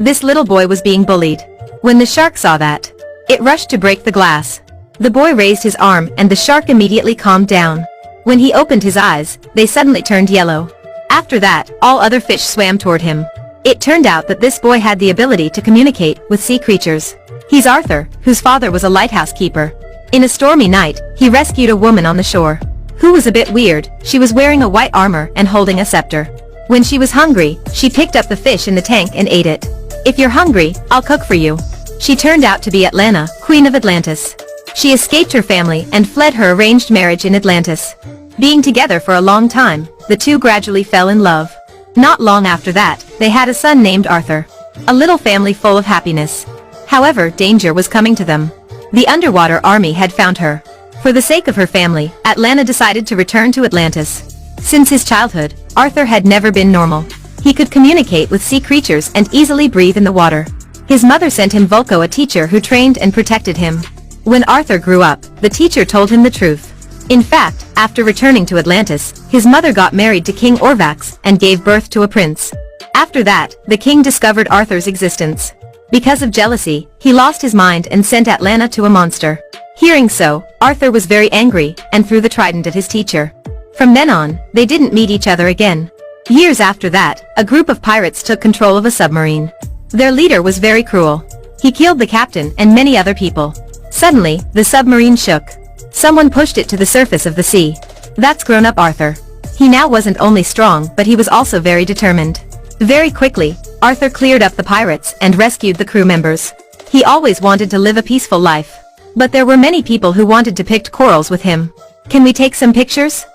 This little boy was being bullied. When the shark saw that, it rushed to break the glass. The boy raised his arm and the shark immediately calmed down. When he opened his eyes, they suddenly turned yellow. After that, all other fish swam toward him. It turned out that this boy had the ability to communicate with sea creatures. He's Arthur, whose father was a lighthouse keeper. In a stormy night, he rescued a woman on the shore, who was a bit weird. She was wearing a white armor and holding a scepter. When she was hungry, she picked up the fish in the tank and ate it. "If you're hungry, I'll cook for you." She turned out to be Atlanta, Queen of Atlantis. She escaped her family and fled her arranged marriage in Atlantis. Being together for a long time, the two gradually fell in love. Not long after that, they had a son named Arthur. A little family full of happiness. However, danger was coming to them. The underwater army had found her. For the sake of her family, Atlanta decided to return to Atlantis. Since his childhood, Arthur had never been normal. He could communicate with sea creatures and easily breathe in the water. His mother sent him Vulko, a teacher who trained and protected him. When Arthur grew up, the teacher told him the truth. In fact, after returning to Atlantis, his mother got married to King Orm and gave birth to a prince. After that, the king discovered Arthur's existence. Because of jealousy, he lost his mind and sent Atlanta to a monster. Hearing so, Arthur was very angry and threw the trident at his teacher. From then on, they didn't meet each other again. Years after that, a group of pirates took control of a submarine. Their leader was very cruel. He killed the captain and many other people. Suddenly, the submarine shook. Someone pushed it to the surface of the sea. That's grown-up Arthur. He now wasn't only strong, but he was also very determined. Very quickly, Arthur cleared up the pirates and rescued the crew members. He always wanted to live a peaceful life. But there were many people who wanted to pick quarrels with him. Can we take some pictures?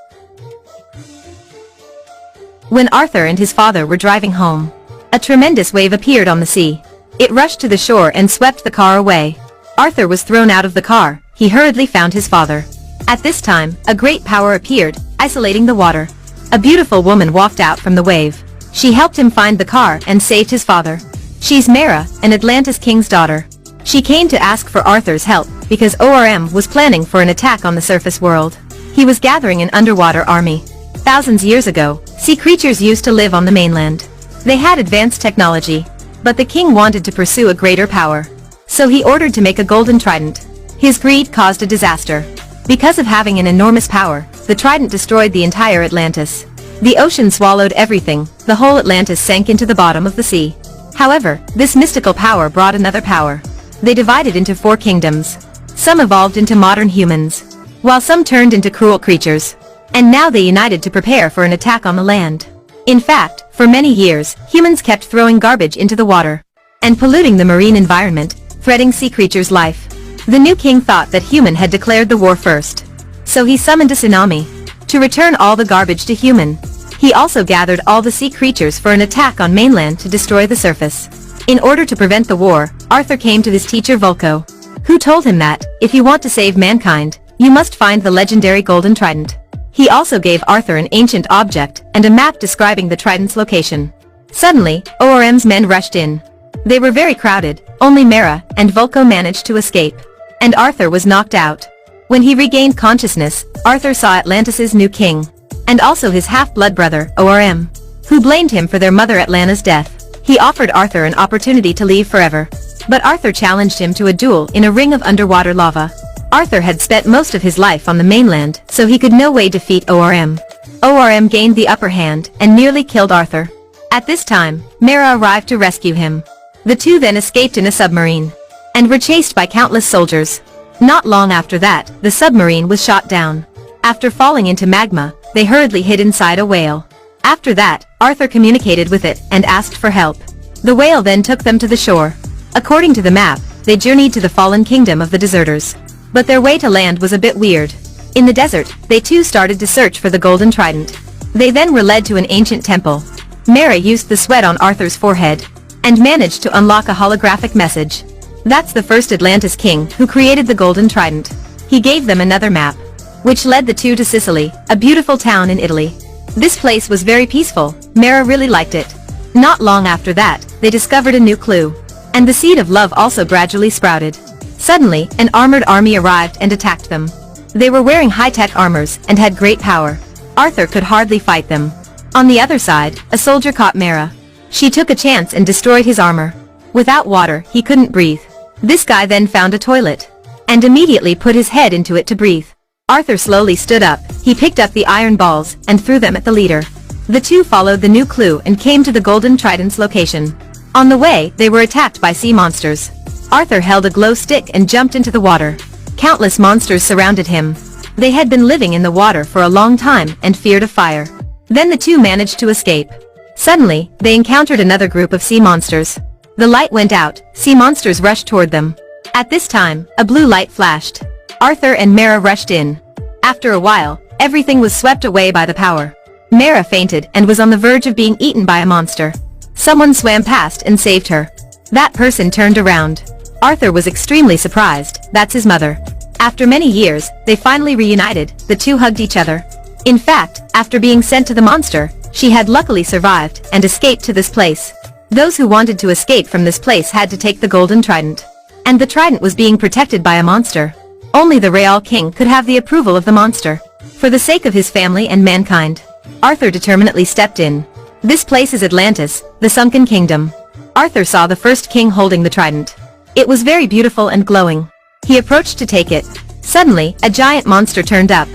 When Arthur and his father were driving home, a tremendous wave appeared on the sea. It rushed to the shore and swept the car away. Arthur was thrown out of the car. He hurriedly found his father. At this time, a great power appeared, isolating the water. A beautiful woman walked out from the wave. She helped him find the car and saved his father. She's Mara, an Atlantis king's daughter. She came to ask for Arthur's help, because Orm was planning for an attack on the surface world. He was gathering an underwater army. Thousands years ago, sea creatures used to live on the mainland. They had advanced technology, but the king wanted to pursue a greater power. So he ordered to make a golden trident. His greed caused a disaster. Because of having an enormous power, the trident destroyed the entire Atlantis. The ocean swallowed everything. The whole Atlantis sank into the bottom of the sea. However, this mystical power brought another power. They divided into 4 kingdoms. Some evolved into modern humans, while some turned into cruel creatures. And now they united to prepare for an attack on the land. In fact, for many years, humans kept throwing garbage into the water and polluting the marine environment, threatening sea creatures' life. The new king thought that human had declared the war first. So he summoned a tsunami to return all the garbage to human. He also gathered all the sea creatures for an attack on mainland to destroy the surface. In order to prevent the war, Arthur came to his teacher Vulko, who told him that, if you want to save mankind, you must find the legendary golden trident. He also gave Arthur an ancient object and a map describing the trident's location. Suddenly, Orm's men rushed in. They were very crowded. Only Mara and Vulko managed to escape. And Arthur was knocked out. When he regained consciousness, Arthur saw Atlantis' new king, and also his half-blood brother, Orm, who blamed him for their mother Atlanta's death. He offered Arthur an opportunity to leave forever. But Arthur challenged him to a duel in a ring of underwater lava. Arthur had spent most of his life on the mainland, so he could no way defeat Orm. Orm gained the upper hand and nearly killed Arthur. At this time, Mara arrived to rescue him. The two then escaped in a submarine and were chased by countless soldiers. Not long after that, the submarine was shot down. After falling into magma, they hurriedly hid inside a whale. After that, Arthur communicated with it and asked for help. The whale then took them to the shore. According to the map, they journeyed to the fallen kingdom of the deserters. But their way to land was a bit weird. In the desert, they too started to search for the golden trident. They then were led to an ancient temple. Mara used the sweat on Arthur's forehead and managed to unlock a holographic message. That's the first Atlantis king who created the golden trident. He gave them another map, which led the two to Sicily, a beautiful town in Italy. This place was very peaceful. Mara really liked it. Not long after that, they discovered a new clue. And the seed of love also gradually sprouted. Suddenly, an armored army arrived and attacked them. They were wearing high-tech armors and had great power. Arthur could hardly fight them. On the other side, a soldier caught Mara. She took a chance and destroyed his armor. Without water, he couldn't breathe. This guy then found a toilet and immediately put his head into it to breathe. Arthur slowly stood up, he picked up the iron balls and threw them at the leader. The two followed the new clue and came to the Golden Trident's location. On the way, they were attacked by sea monsters. Arthur held a glow stick and jumped into the water. Countless monsters surrounded him. They had been living in the water for a long time and feared a fire. Then the two managed to escape. Suddenly, they encountered another group of sea monsters. The light went out, sea monsters rushed toward them. At this time, a blue light flashed. Arthur and Mara rushed in. After a while, everything was swept away by the power. Mara fainted and was on the verge of being eaten by a monster. Someone swam past and saved her. That person turned around. Arthur was extremely surprised, that's his mother. After many years, they finally reunited, the two hugged each other. In fact, after being sent to the monster, she had luckily survived and escaped to this place. Those who wanted to escape from this place had to take the Golden Trident. And the Trident was being protected by a monster. Only the Real King could have the approval of the monster. For the sake of his family and mankind, Arthur determinedly stepped in. This place is Atlantis, the sunken kingdom. Arthur saw the first king holding the trident. It was very beautiful and glowing. He approached to take it. Suddenly, a giant monster turned up.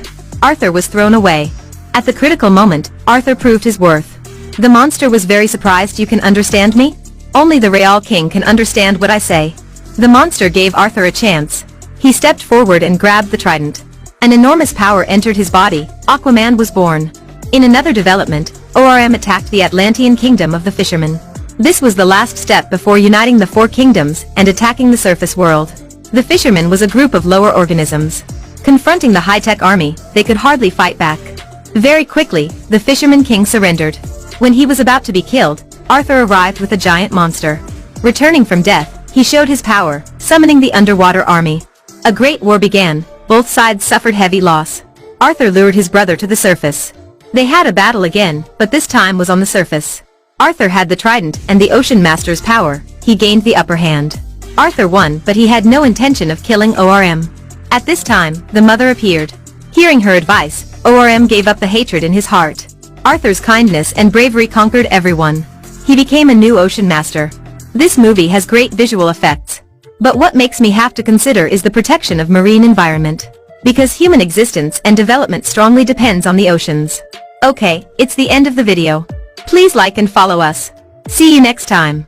Arthur was thrown away. At the critical moment, Arthur proved his worth. The monster was very surprised. You can understand me? Only the Real King can understand what I say. The monster gave Arthur a chance. He stepped forward and grabbed the trident. An enormous power entered his body. Aquaman was born. In another development, Orm attacked the Atlantean kingdom of the fishermen. This was the last step before uniting the four kingdoms and attacking the surface world. The fishermen was a group of lower organisms. Confronting the high-tech army, they could hardly fight back. Very quickly, the fisherman king surrendered. When he was about to be killed, Arthur arrived with a giant monster. Returning from death, he showed his power, summoning the underwater army. A great war began. Both sides suffered heavy loss. Arthur lured his brother to the surface. They had a battle again, but this time was on the surface. Arthur had the trident and the ocean master's power. He gained the upper hand. Arthur won, but he had no intention of killing Orm. At this time, the mother appeared. Hearing her advice, Orm gave up the hatred in his heart. Arthur's kindness and bravery conquered everyone. He became a new ocean master. This movie has great visual effects. But what makes me have to consider is the protection of marine environment. Because human existence and development strongly depends on the oceans. Okay, it's the end of the video. Please like and follow us. See you next time.